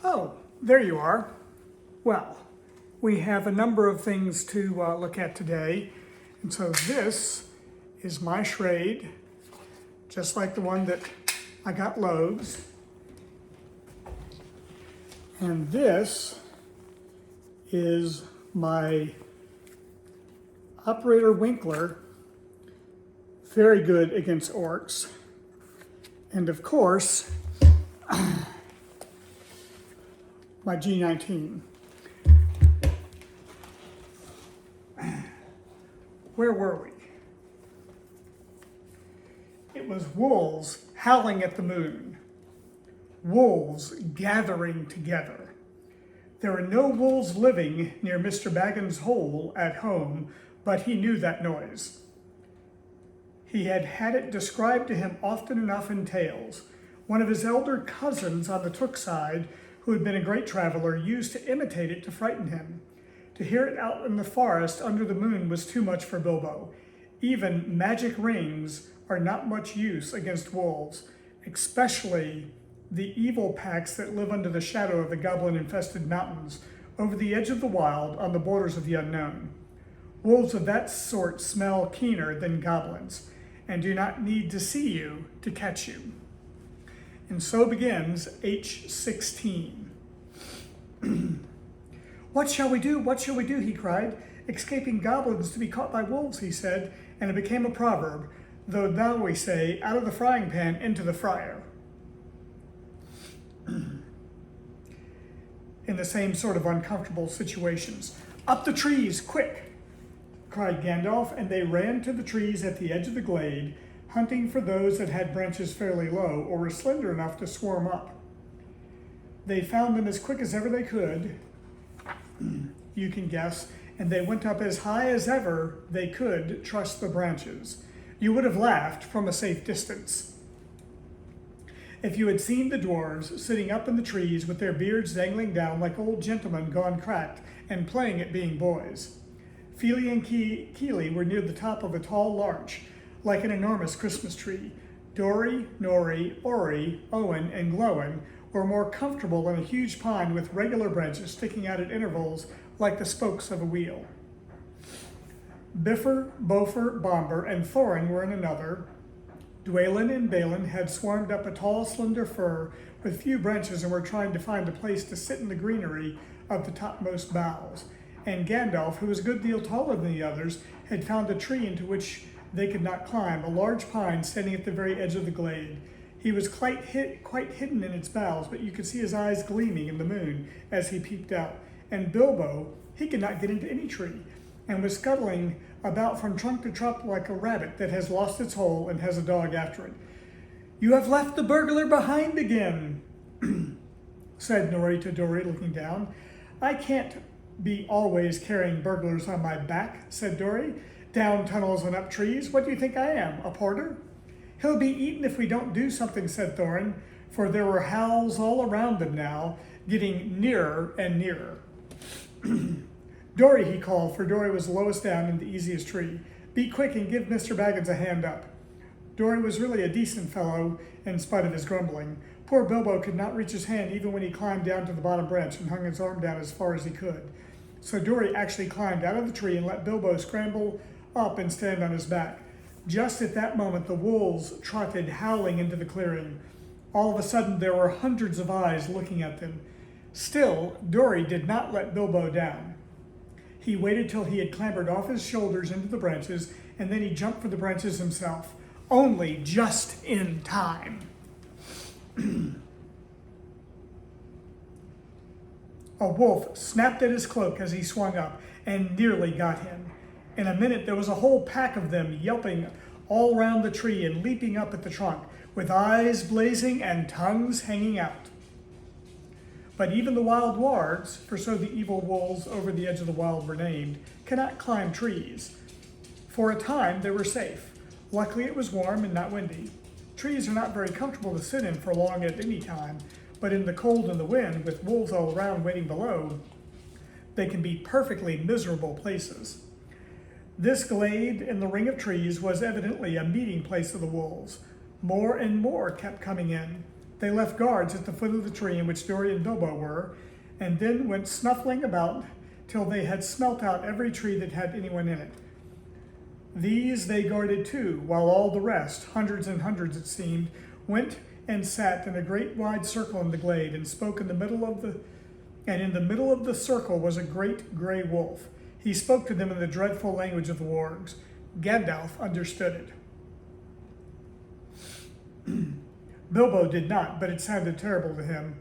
Oh, there you are. Well, we have a number of things to look at today. And so this is my Schrade, just like the one that I got Lowe's. And this is my Operator Winkler, very good against orcs. And of course, my G19. Where were we? It was wolves howling at the moon. Wolves gathering together. There were no wolves living near Mr. Baggins' hole at home, but he knew that noise. He had had it described to him often enough in tales. One of his elder cousins on the Took side, who had been a great traveler, used to imitate it to frighten him. To hear it out in the forest under the moon was too much for Bilbo. Even magic rings are not much use against wolves, especially the evil packs that live under the shadow of the goblin-infested mountains, over the edge of the wild on the borders of the unknown. Wolves of that sort smell keener than goblins, and do not need to see you to catch you. And so begins H16. What shall we do? What shall we do? He cried. Escaping goblins to be caught by wolves, he said, and it became a proverb, though now we say, out of the frying pan into the fryer. In the same sort of uncomfortable situations. Up the trees, quick, cried Gandalf, and they ran to the trees at the edge of the glade, hunting for those that had branches fairly low or were slender enough to swarm up. They found them as quick as ever they could, you can guess, and they went up as high as ever they could trust the branches. You would have laughed from a safe distance if you had seen the dwarves sitting up in the trees with their beards dangling down like old gentlemen gone cracked and playing at being boys. Fili and Kili were near the top of a tall larch, like an enormous Christmas tree. Dori, Nori, Ori, Owen, and Glóin were more comfortable in a huge pine with regular branches sticking out at intervals like the spokes of a wheel. Bifur, Bofur, Bombur, and Thorin were in another. Dwalin and Balin had swarmed up a tall, slender fir with few branches and were trying to find a place to sit in the greenery of the topmost boughs. And Gandalf, who was a good deal taller than the others, had found a tree into which they could not climb, a large pine standing at the very edge of the glade. He was quite hidden in its boughs, but you could see his eyes gleaming in the moon as he peeped out. And Bilbo, he could not get into any tree, and was scuttling about from trunk to trunk like a rabbit that has lost its hole and has a dog after it. "You have left the burglar behind again," said Nori to Dori, looking down. "I can't be always carrying burglars on my back," said Dori. "Down tunnels and up trees. What do you think I am, a porter?" "He'll be eaten if we don't do something," said Thorin, for there were howls all around them now, getting nearer and nearer. "Dori," he called, for Dori was lowest down in the easiest tree. "Be quick and give Mr. Baggins a hand up." Dori was really a decent fellow, in spite of his grumbling. Poor Bilbo could not reach his hand even when he climbed down to the bottom branch and hung his arm down as far as he could. So Dori actually climbed out of the tree and let Bilbo scramble up and stand on his back. Just at that moment, the wolves trotted howling into the clearing. All of a sudden, there were hundreds of eyes looking at them. Still, Dori did not let Bilbo down. He waited till he had clambered off his shoulders into the branches, and then he jumped for the branches himself, only just in time. A wolf snapped at his cloak as he swung up and nearly got him. In a minute, there was a whole pack of them yelping all round the tree and leaping up at the trunk, with eyes blazing and tongues hanging out. But even the wild wargs, for so the evil wolves over the edge of the wild were named, cannot climb trees. For a time, they were safe. Luckily, it was warm and not windy. Trees are not very comfortable to sit in for long at any time, but in the cold and the wind, with wolves all around waiting below, they can be perfectly miserable places. This glade in the ring of trees was evidently a meeting place of the wolves. More and more kept coming in. They left guards at the foot of the tree in which Dory and Bilbo were, and then went snuffling about till they had smelt out every tree that had anyone in it. These they guarded too, while all the rest, hundreds and hundreds it seemed, went and sat in a great wide circle in the glade, and spoke in the middle of the circle was a great grey wolf. He spoke to them in the dreadful language of the wargs. Gandalf understood it. Bilbo did not, but it sounded terrible to him,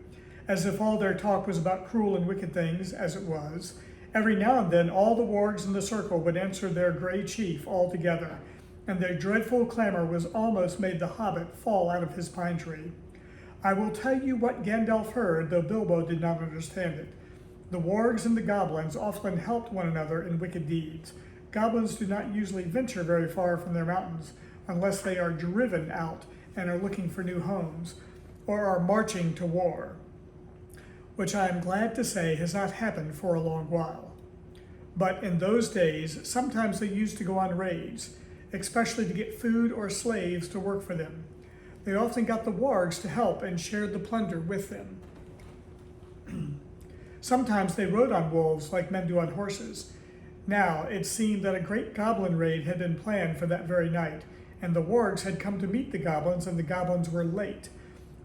as if all their talk was about cruel and wicked things, as it was. Every now and then all the wargs in the circle would answer their grey chief all together, and their dreadful clamor was almost made the hobbit fall out of his pine tree. I will tell you what Gandalf heard, though Bilbo did not understand it. The wargs and the goblins often helped one another in wicked deeds. Goblins do not usually venture very far from their mountains, unless they are driven out and are looking for new homes, or are marching to war, which I am glad to say has not happened for a long while. But in those days, sometimes they used to go on raids, especially to get food or slaves to work for them. They often got the wargs to help and shared the plunder with them. Sometimes they rode on wolves like men do on horses. Now it seemed that a great goblin raid had been planned for that very night, and the wargs had come to meet the goblins, and the goblins were late.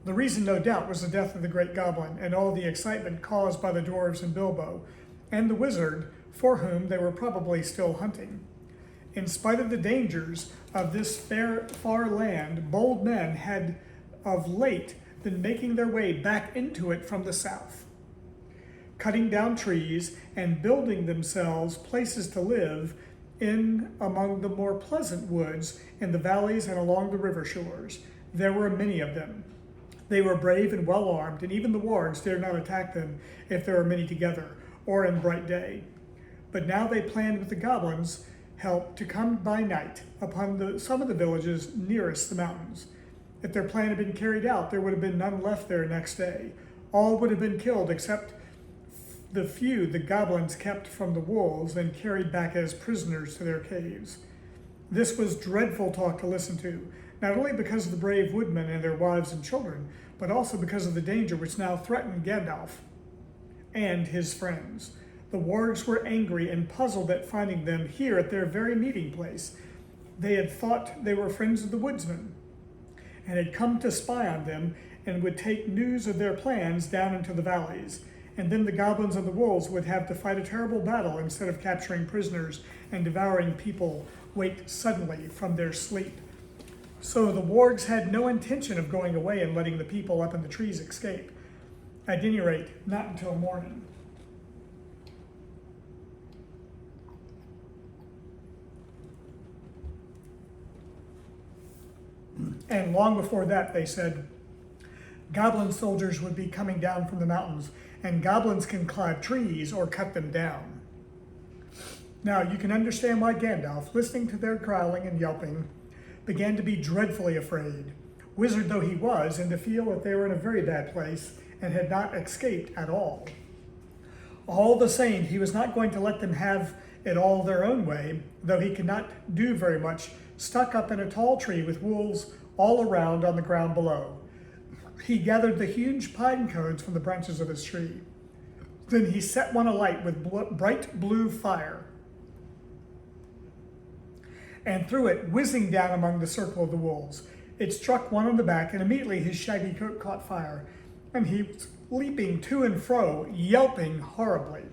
The reason, no doubt, was the death of the great goblin and all the excitement caused by the dwarves and Bilbo, and the wizard, for whom they were probably still hunting. In spite of the dangers of this far land, bold men had of late been making their way back into it from the south, cutting down trees and building themselves places to live in among the more pleasant woods in the valleys and along the river shores. There were many of them. They were brave and well armed, and even the wargs dared not attack them if there were many together, or in bright day. But now they planned with the goblins' help to come by night upon some of the villages nearest the mountains. If their plan had been carried out, there would have been none left there next day. All would have been killed except the few the goblins kept from the wolves and carried back as prisoners to their caves. This was dreadful talk to listen to, not only because of the brave woodmen and their wives and children, but also because of the danger which now threatened Gandalf and his friends. The wargs were angry and puzzled at finding them here at their very meeting place. They had thought they were friends of the woodsmen, and had come to spy on them, and would take news of their plans down into the valleys. And then the goblins and the wolves would have to fight a terrible battle instead of capturing prisoners and devouring people wake suddenly from their sleep. So the wargs had no intention of going away and letting the people up in the trees escape. At any rate, not until morning. And long before that, they said, goblin soldiers would be coming down from the mountains, and goblins can climb trees or cut them down. Now you can understand why Gandalf, listening to their growling and yelping, began to be dreadfully afraid, wizard though he was, and to feel that they were in a very bad place and had not escaped at all. All the same, he was not going to let them have it all their own way, though he could not do very much, stuck up in a tall tree with wolves all around on the ground below. He gathered the huge pine cones from the branches of his tree. Then he set one alight with bright blue fire, and threw it whizzing down among the circle of the wolves. It struck one on the back, and immediately his shaggy coat caught fire, and he was leaping to and fro, yelping horribly.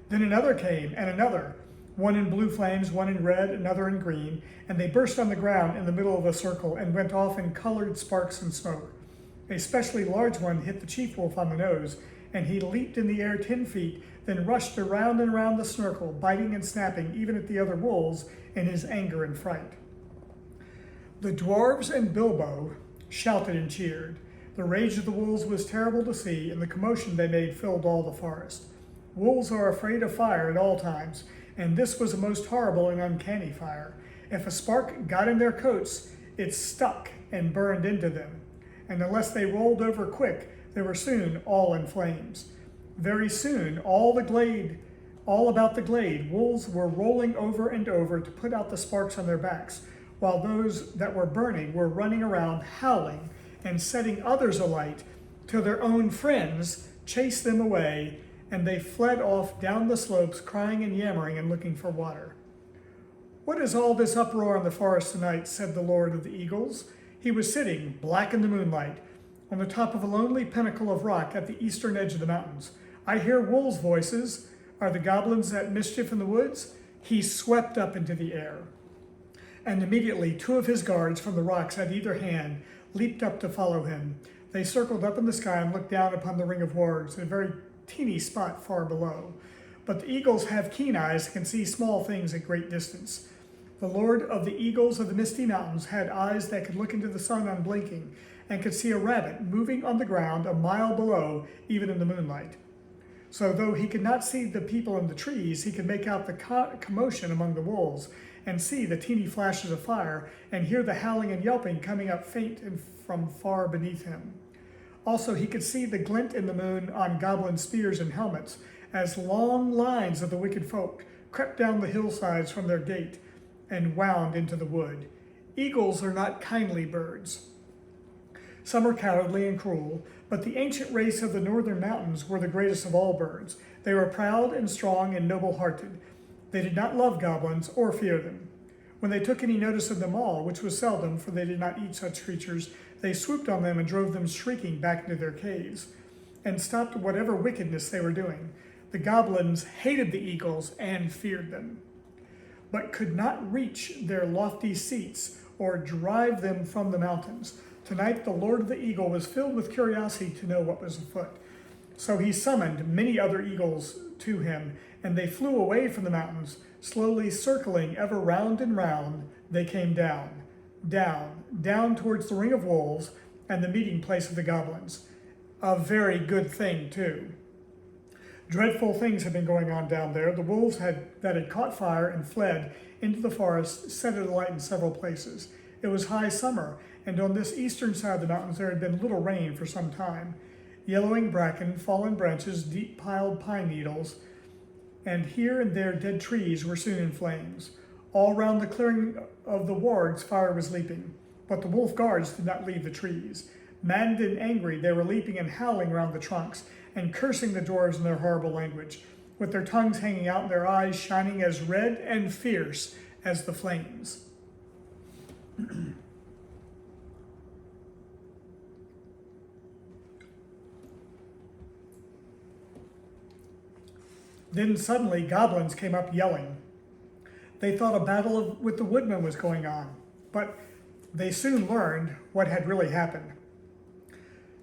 Then another came, and another, one in blue flames, one in red, another in green, and they burst on the ground in the middle of a circle and went off in colored sparks and smoke. A especially large one hit the chief wolf on the nose, and he leaped in the air 10 feet, then rushed around and around the circle, biting and snapping even at the other wolves in his anger and fright. The dwarves and Bilbo shouted and cheered. The rage of the wolves was terrible to see, and the commotion they made filled all the forest. Wolves are afraid of fire at all times, and this was a most horrible and uncanny fire. If a spark got in their coats, it stuck and burned into them, and unless they rolled over quick, they were soon all in flames. Very soon, all about the glade, wolves were rolling over and over to put out the sparks on their backs, while those that were burning were running around howling and setting others alight, till their own friends chased them away, and they fled off down the slopes, crying and yammering and looking for water. "What is all this uproar in the forest tonight?" said the Lord of the Eagles. He was sitting, black in the moonlight, on the top of a lonely pinnacle of rock at the eastern edge of the mountains. "I hear wolves' voices. Are the goblins at mischief in the woods?" He swept up into the air, and immediately 2 of his guards from the rocks at either hand leaped up to follow him. They circled up in the sky and looked down upon the ring of wargs in a very teeny spot far below. But the eagles have keen eyes and can see small things at great distance. The Lord of the Eagles of the Misty Mountains had eyes that could look into the sun unblinking and could see a rabbit moving on the ground a mile below, even in the moonlight. So though he could not see the people in the trees, he could make out the commotion among the wolves and see the teeny flashes of fire and hear the howling and yelping coming up faint and from far beneath him. Also, he could see the glint in the moon on goblin spears and helmets as long lines of the wicked folk crept down the hillsides from their gate and wound into the wood. Eagles are not kindly birds. Some are cowardly and cruel, but the ancient race of the northern mountains were the greatest of all birds. They were proud and strong and noble-hearted. They did not love goblins or fear them. When they took any notice of them all, which was seldom, for they did not eat such creatures, they swooped on them and drove them shrieking back into their caves, and stopped whatever wickedness they were doing. The goblins hated the eagles and feared them, but could not reach their lofty seats or drive them from the mountains. Tonight the Lord of the Eagle was filled with curiosity to know what was afoot. So he summoned many other eagles to him, and they flew away from the mountains, slowly circling ever round and round. They came down, down towards the ring of wolves and the meeting place of the goblins. A very good thing, too. Dreadful things had been going on down there. The wolves that had caught fire and fled into the forest set it alight in several places. It was high summer, and on this eastern side of the mountains there had been little rain for some time. Yellowing bracken, fallen branches, deep-piled pine needles, and here and there dead trees were soon in flames. All round the clearing of the wargs fire was leaping, but the wolf guards did not leave the trees. Maddened and angry, they were leaping and howling round the trunks, and cursing the dwarves in their horrible language, with their tongues hanging out and their eyes shining as red and fierce as the flames. Then suddenly goblins came up yelling. They thought a battle with the woodmen was going on, but they soon learned what had really happened.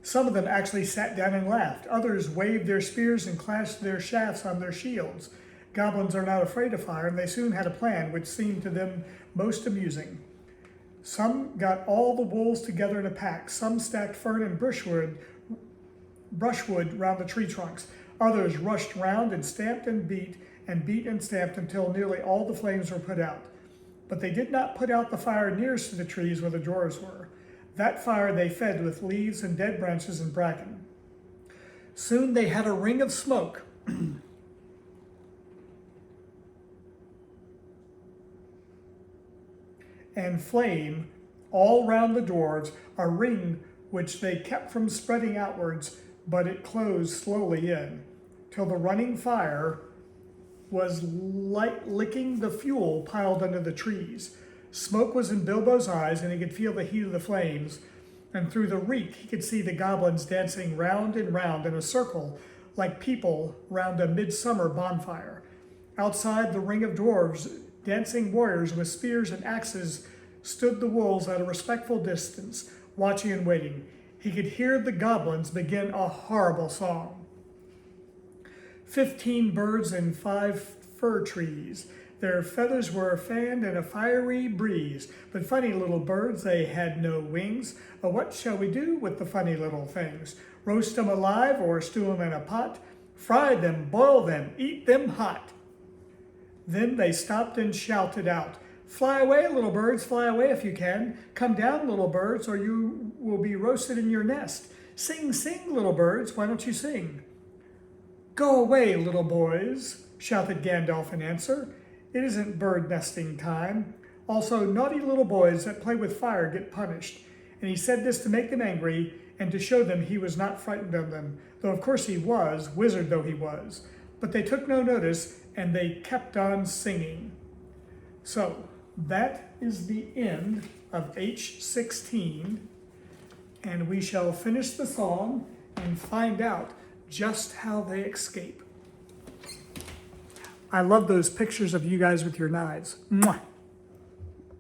Some of them actually sat down and laughed. Others waved their spears and clashed their shafts on their shields. Goblins are not afraid of fire, and they soon had a plan which seemed to them most amusing. Some got all the wolves together in a pack. Some stacked fern and brushwood round the tree trunks. Others rushed round and stamped and beat and stamped until nearly all the flames were put out. But they did not put out the fire nearest to the trees where the dwarves were. That fire they fed with leaves and dead branches and bracken. Soon they had a ring of smoke and flame all round the dwarves, a ring which they kept from spreading outwards, but it closed slowly in, till the running fire was licking the fuel piled under the trees. Smoke was in Bilbo's eyes, and he could feel the heat of the flames, and through the reek he could see the goblins dancing round and round in a circle like people round a midsummer bonfire. Outside the ring of dwarves, dancing warriors with spears and axes stood the wolves at a respectful distance, watching and waiting. He could hear the goblins begin a horrible song. 15 birds in 5 fir trees. Their feathers were fanned in a fiery breeze. But funny little birds, they had no wings. Oh, what shall we do with the funny little things? Roast them alive or stew them in a pot? Fry them, boil them, eat them hot. Then they stopped and shouted out, "Fly away, little birds, fly away if you can. Come down, little birds, or you will be roasted in your nest. Sing, sing, little birds, why don't you sing?" "Go away, little boys," shouted Gandalf in answer. "It isn't bird nesting time. Also, naughty little boys that play with fire get punished. And he said this to make them angry and to show them he was not frightened of them, though of course he was, wizard though he was. But they took no notice, and they kept on singing. So that is the end of H16, and we shall finish the song and find out just how they escape. I love those pictures of you guys with your knives. Mwah.